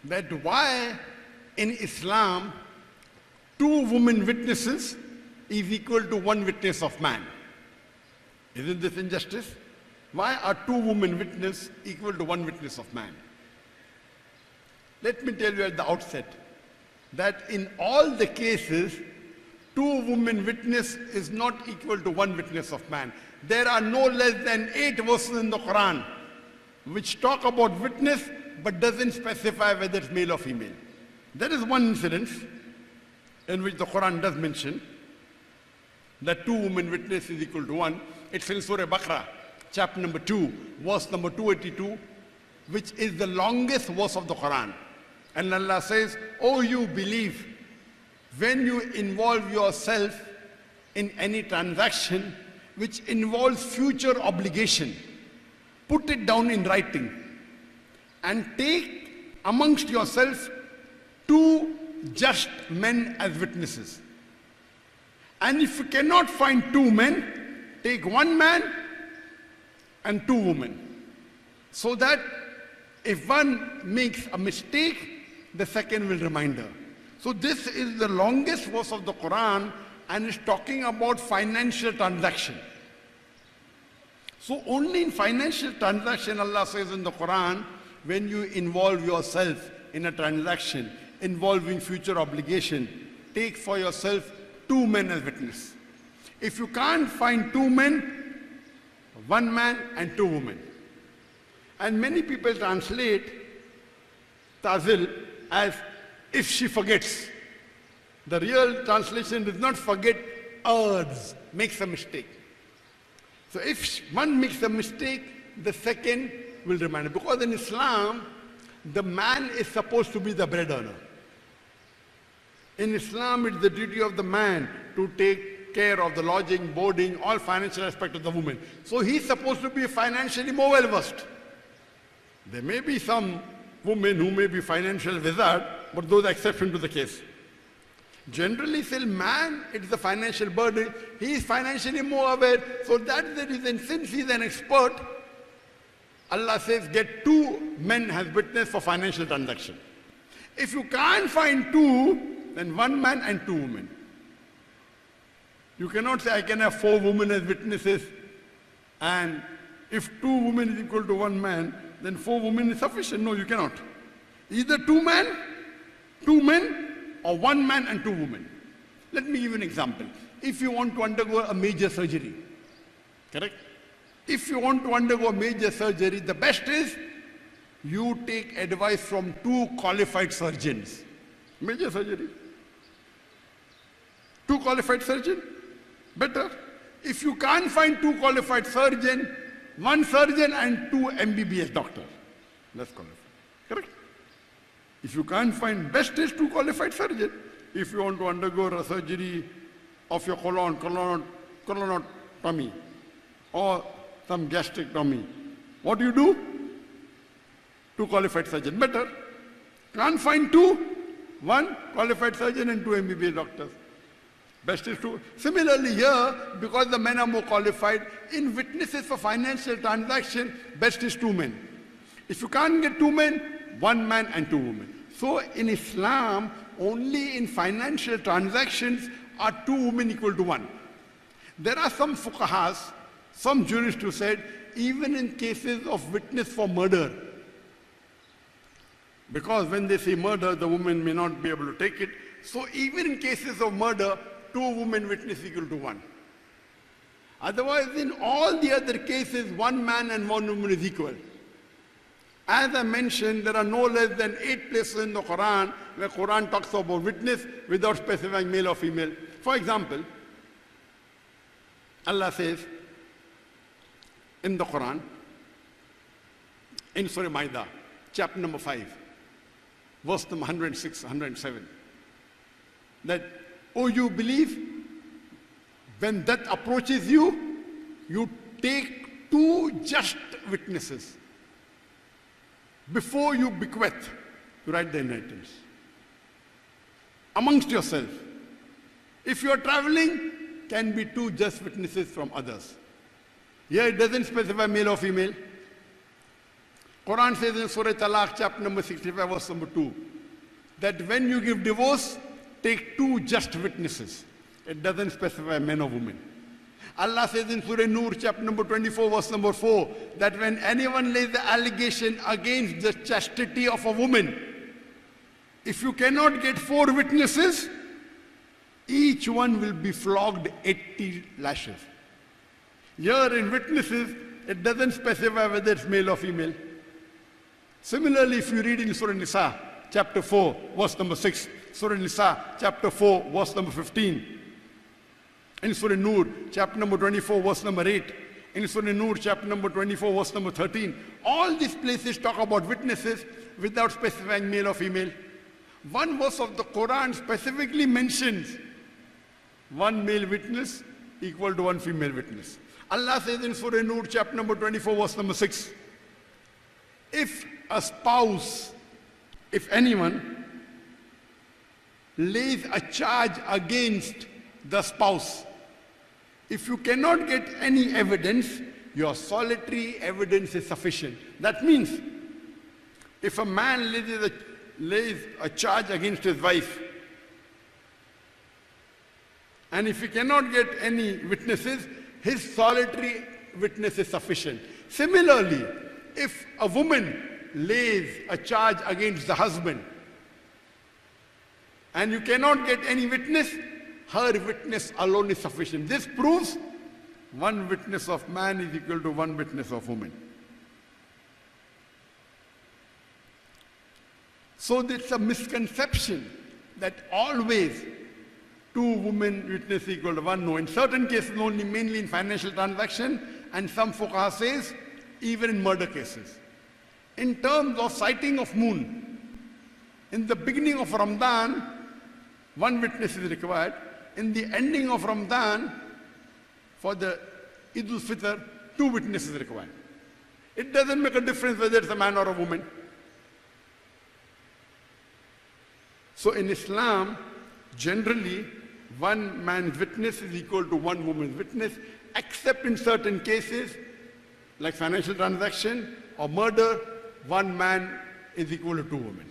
that why in Islam 2 women witnesses is equal to 1 witness of man. Isn't this injustice? Why are 2 women witnesses equal to 1 witness of man? Let me tell you at the outset that in all the cases, 2 women witness is not equal to 1 witness of man. There are no less than 8 verses in the Quran which talk about witness but doesn't specify whether it's male or female. There is one incident in which the Quran does mention that 2 women witness is equal to 1. It's in Surah Baqarah, chapter number 2, verse number 282, which is the longest verse of the Quran. And Allah says, "Oh, you believe, when you involve yourself in any transaction which involves future obligation, put it down in writing and take amongst yourselves 2 just men as witnesses. And if you cannot find 2 men, take 1 man and 2 women, so that if one makes a mistake, the second will remind her." So this is the longest verse of the Quran, and it's talking about financial transaction. So only in financial transaction, Allah says in the Quran, when you involve yourself in a transaction involving future obligation, take for yourself 2 men as witness. If you can't find 2 men, 1 man and 2 women. And many people translate tazil as if she forgets. The real translation does not forget, errs, makes a mistake. So if one makes a mistake, the second will remind her. Because in Islam, the man is supposed to be the bread earner. In Islam, it's the duty of the man to take care of the lodging, boarding, all financial aspect of the woman. So he's supposed to be financially more well versed. There may be some women who may be financial wizard, but those are exception to the case. Generally, still man, it is a financial burden. He is financially more aware. So that's the reason, since he is an expert, Allah says, get 2 men as witness for financial transaction. If you can't find 2, then 1 man and 2 women. You cannot say, I can have 4 women as witnesses, and if 2 women is equal to 1 man, then 4 women is sufficient. No, you cannot. Either 2 men, or 1 man and 2 women. Let me give you an example. If you want to undergo a major surgery, correct? If you want to undergo a major surgery, the best is you take advice from 2 qualified surgeons. Major surgery. 2 qualified surgeons, better. If you can't find 2 qualified surgeons, 1 surgeon and 2 MBBS doctors. That's qualified. Correct? If you can't find, best is 2 qualified surgeons. If you want to undergo a surgery of your colonotomy or some gastrectomy, what do you do? 2 qualified surgeons. Better. Can't find 2, 1 qualified surgeon and 2 MBBS doctors. Best is 2. Similarly here, because the men are more qualified, in witnesses for financial transaction, best is 2 men. If you can't get 2 men, 1 man and 2 women. So in Islam, only in financial transactions are 2 women equal to 1. There are some fuqahas, some jurists who said, even in cases of witness for murder, because when they say murder, the woman may not be able to take it. So even in cases of murder, 2 women witness equal to 1. Otherwise, in all the other cases, 1 man and 1 woman is equal. As I mentioned, there are no less than 8 places in the Quran where Quran talks about witness without specifying male or female. For example, Allah says in the Quran, in Surah Ma'idah, chapter number 5, verse number 106, 107, that, oh, you believe, when death approaches you, you take 2 just witnesses before you bequeath to write the inheritance amongst yourself. If you are traveling, can be 2 just witnesses from others. Here it doesn't specify male or female. Quran says in Surah Talaq, chapter number 65, verse number 2, that when you give divorce, take two just witnesses. It doesn't specify men or women. Allah says in Surah Nur, chapter number 24, verse number 4, that when anyone lays the allegation against the chastity of a woman, if you cannot get 4 witnesses, each one will be flogged 80 lashes. Here in witnesses, it doesn't specify whether it's male or female. Similarly, if you read in Surah Nisa, chapter 4, verse number 6, Surah Nisa, chapter 4, verse number 15, in Surah Nur, chapter number 24, verse number 8, in Surah Nur, chapter number 24, verse number 13, all these places talk about witnesses without specifying male or female. One verse of the Quran specifically mentions 1 male witness equal to 1 female witness. Allah says in Surah Nur, chapter number 24, verse number 6, if a spouse, if anyone lays a charge against the spouse, if you cannot get any evidence, your solitary evidence is sufficient. That means, if a man lays a charge against his wife, and if he cannot get any witnesses, his solitary witness is sufficient. Similarly, if a woman lays a charge against the husband, and you cannot get any witness, her witness alone is sufficient. This proves 1 witness of man is equal to 1 witness of woman. So it's a misconception that always 2 women witness equal to 1. No, in certain cases only, mainly in financial transaction, and some fuqaha says even in murder cases. In terms of sighting of moon, in the beginning of Ramadan, 1 witness is required. In the ending of Ramadan, for the Eid al-Fitr, 2 witnesses required. It doesn't make a difference whether it's a man or a woman. So in Islam, generally, 1 man's witness is equal to 1 woman's witness, except in certain cases, like financial transaction or murder, 1 man is equal to 2 women.